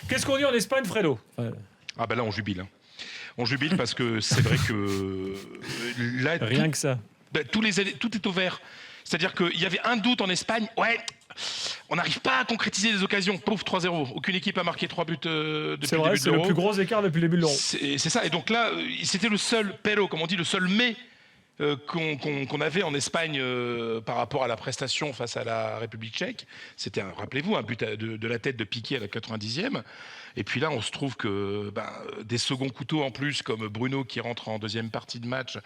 Qu'est-ce qu'on dit en Espagne, Fredo ? Ah ben là, on jubile. On jubile parce que c'est vrai que là, Rien que ça. tout est au vert. C'est-à-dire qu'il y avait un doute en Espagne. Ouais, on n'arrive pas à concrétiser des occasions. Pouf, 3-0. Aucune équipe a marqué 3 buts depuis le début de l'Euro. C'est le plus gros écart depuis le début de l'Euro. C'est ça. Et donc là, c'était le seul pero, comme on dit, le seul mais qu'on avait en Espagne par rapport à la prestation face à la République tchèque. C'était, rappelez-vous, un but de la tête de Piqué à la 90e. Et puis là, on se trouve que des seconds couteaux en plus, comme Bruno qui rentre en deuxième partie de match,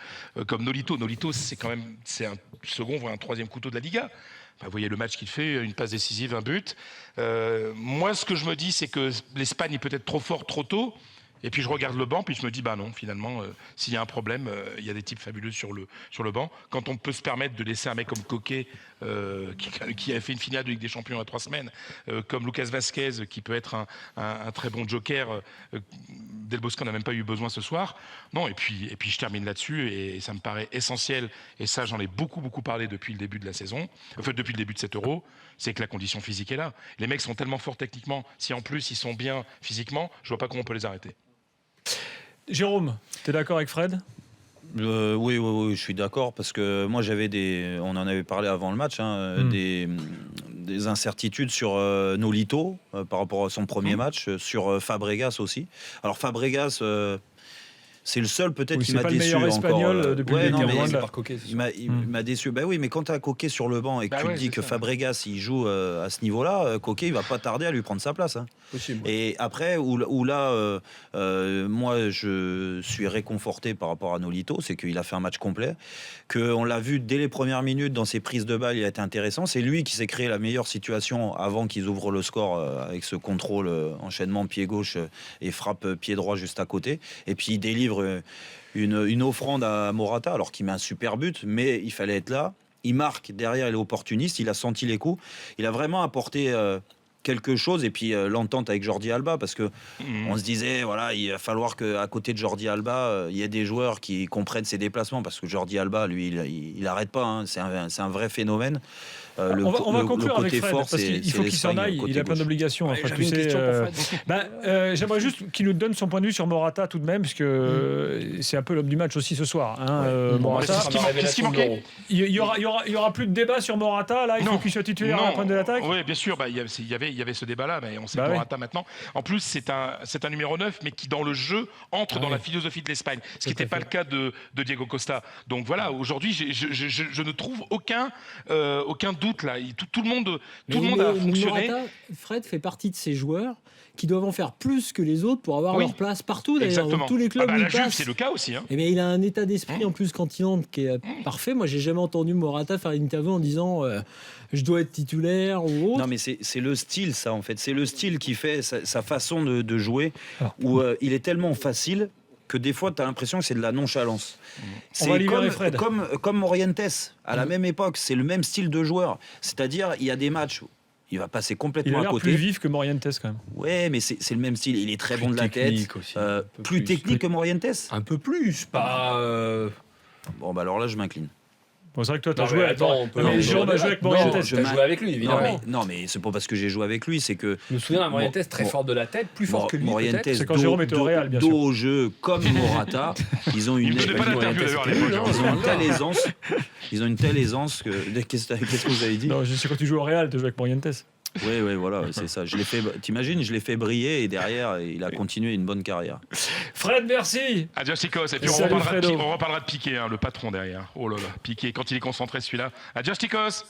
comme Nolito. Nolito, c'est un second, voire un troisième couteau de la Liga. Vous voyez le match qu'il fait, une passe décisive, un but. Moi, ce que je me dis, c'est que l'Espagne est peut-être trop forte trop tôt. Et puis je regarde le banc, puis je me dis, non, finalement, s'il y a un problème, il y a des types fabuleux sur le banc. Quand on peut se permettre de laisser un mec comme Coquet, qui a fait une finale de Ligue des Champions il y a 3 semaines, comme Lucas Vazquez, qui peut être un très bon joker, Del Bosque n'a même pas eu besoin ce soir. Non, et puis je termine là-dessus, et ça me paraît essentiel, et ça j'en ai beaucoup parlé depuis le début de la saison, depuis le début de cet Euro, c'est que la condition physique est là. Les mecs sont tellement forts techniquement, si en plus ils sont bien physiquement, je vois pas comment on peut les arrêter. Jérôme, tu es d'accord avec Fred ? Oui, je suis d'accord parce que moi on en avait parlé avant le match, des incertitudes sur Nolito par rapport à son premier match, sur Fabregas aussi. Alors Fabregas, c'est le seul peut-être qui m'a déçu. C'est pas le meilleur espagnol depuis le début. Il m'a déçu. Oui, mais quand tu as Coquet sur le banc et que tu te dis que Fabregas il joue à ce niveau-là, Coquet il va pas tarder à lui prendre sa place. Possible. Et après, où là, moi je suis réconforté par rapport à Nolito, c'est qu'il a fait un match complet, qu'on l'a vu dès les premières minutes dans ses prises de balles, il a été intéressant. C'est lui qui s'est créé la meilleure situation avant qu'ils ouvrent le score avec ce contrôle, enchaînement pied gauche et frappe pied droit juste à côté. Et puis il délivre une offrande à Morata, alors qu'il met un super but, mais il fallait être là. Il marque, derrière il est opportuniste, il a senti les coups, il a vraiment apporté quelque chose. Et puis l'entente avec Jordi Alba, parce que on se disait voilà, il va falloir qu'à côté de Jordi Alba il y ait des joueurs qui comprennent ses déplacements, parce que Jordi Alba lui il arrête pas, c'est un vrai phénomène. On va conclure avec Fred, fort, parce qu'il faut qu'il s'en aille, il a plein d'obligations. J'avais une question pour Fred. J'aimerais juste qu'il nous donne son point de vue sur Morata tout de même, parce que c'est un peu l'homme du match aussi ce soir. Morata, Qu'est-ce qui manquait ? il y aura plus de débat sur Morata, là, il faut qu'il soit titulaire à la pointe de l'attaque. Oui, bien sûr, il y avait ce débat-là, mais on sait Morata maintenant. En plus, c'est un numéro 9, mais qui dans le jeu entre dans la philosophie de l'Espagne, ce qui n'était pas le cas de Diego Costa. Donc voilà, aujourd'hui, je ne trouve aucun doute là. Tout le monde a fonctionné. Morata, Fred fait partie de ces joueurs qui doivent en faire plus que les autres pour avoir leur place partout, d'ailleurs, dans tous les clubs où il passe. La Juve, c'est le cas aussi. Et bien, il a un état d'esprit en plus quand il entre qui est parfait. Moi, j'ai jamais entendu Morata faire une interview en disant je dois être titulaire ou autre. Non, mais c'est le style, ça, en fait. C'est le style qui fait sa façon de jouer, où il est tellement facile que des fois, tu as l'impression que c'est de la nonchalance. C'est comme Morientes, à la même époque. C'est le même style de joueur. C'est-à-dire, il y a des matchs où il va passer complètement à côté. Il a l'air plus vif que Morientes, quand même. Ouais, mais c'est le même style. Il est très bon de la tête. Aussi, plus technique que Morientes. Un peu plus, pas... Bon, alors là, je m'incline. Bon, c'est vrai que toi, tu as Non, joué mais avec attends, Jérôme a joué avec Morientes. Tu as joué avec lui, évidemment. Non, mais c'est pas parce que j'ai joué avec lui, c'est que... Je me souviens d'un Morientes très fort de la tête, plus fort que lui, Morientes, peut-être. C'est quand Jérôme était au Real, bien sûr. Dos au jeu, comme Morata, ils ont une telle aisance que... Qu'est-ce que vous avez dit ? Non, je sais quand tu joues au Real, tu joues avec Morientes. Oui, voilà, c'est ça. T'imagines, je l'ai fait briller et derrière, il a continué une bonne carrière. Fred, merci. Adios, Chicos. Et puis on reparlera de Piqué, le patron derrière. Oh là là, Piqué, quand il est concentré celui-là. Adios, Chicos.